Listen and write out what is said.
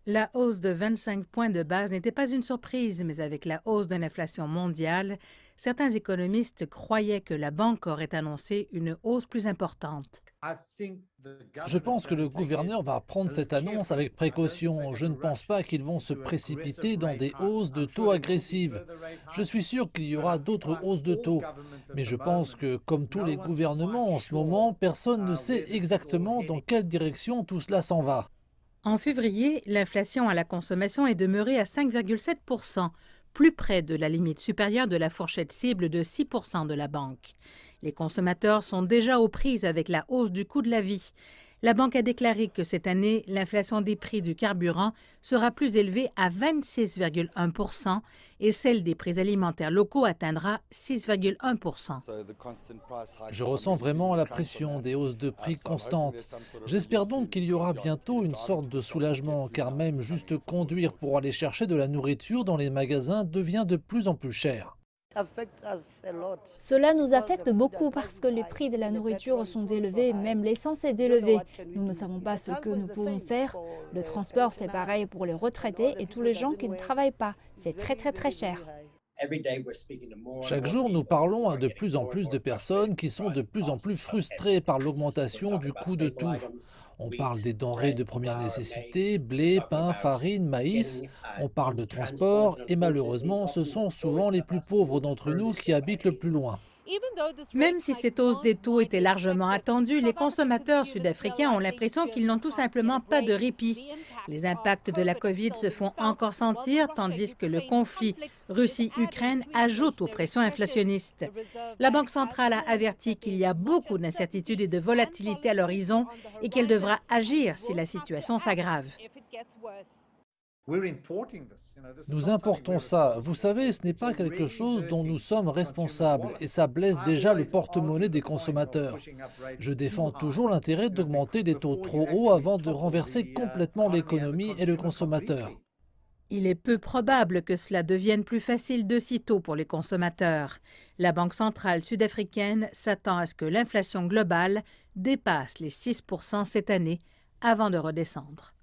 La hausse de 25 points de base n'était pas une surprise, mais avec la hausse de l'inflation mondiale, certains économistes croyaient que la banque aurait annoncé une hausse plus importante. Je pense que le gouverneur va prendre cette annonce avec précaution. Je ne pense pas qu'ils vont se précipiter dans des hausses de taux agressives. Je suis sûr qu'il y aura d'autres hausses de taux. Mais je pense que, comme tous les gouvernements en ce moment, personne ne sait exactement dans quelle direction tout cela s'en va. En février, l'inflation à la consommation est demeurée à 5,7 plus près de la limite supérieure de la fourchette cible de 6 de la banque. Les consommateurs sont déjà aux prises avec la hausse du coût de la vie. La banque a déclaré que cette année, l'inflation des prix du carburant sera plus élevée à 26,1 et celle des prix alimentaires locaux atteindra 6,1 Je ressens vraiment la pression des hausses de prix constantes. J'espère donc qu'il y aura bientôt une sorte de soulagement, car même juste conduire pour aller chercher de la nourriture dans les magasins devient de plus en plus cher. Cela nous affecte beaucoup parce que les prix de la nourriture sont élevés, même l'essence est élevée. Nous ne savons pas ce que nous pouvons faire. Le transport, c'est pareil pour les retraités et tous les gens qui ne travaillent pas. C'est très très très cher. Chaque jour, nous parlons à de plus en plus de personnes qui sont de plus en plus frustrées par l'augmentation du coût de tout. On parle des denrées de première nécessité, blé, pain, farine, maïs, on parle de transport et malheureusement, ce sont souvent les plus pauvres d'entre nous qui habitent le plus loin. Même si cette hausse des taux était largement attendue, les consommateurs sud-africains ont l'impression qu'ils n'ont tout simplement pas de répit. Les impacts de la COVID se font encore sentir, tandis que le conflit Russie-Ukraine ajoute aux pressions inflationnistes. La Banque centrale a averti qu'il y a beaucoup d'incertitudes et de volatilité à l'horizon et qu'elle devra agir si la situation s'aggrave. Nous importons ça. Vous savez, ce n'est pas quelque chose dont nous sommes responsables et ça blesse déjà le porte-monnaie des consommateurs. Je défends toujours l'intérêt d'augmenter les taux trop hauts avant de renverser complètement l'économie et le consommateur. Il est peu probable que cela devienne plus facile de sitôt pour les consommateurs. La Banque centrale sud-africaine s'attend à ce que l'inflation globale dépasse les 6 cette année avant de redescendre.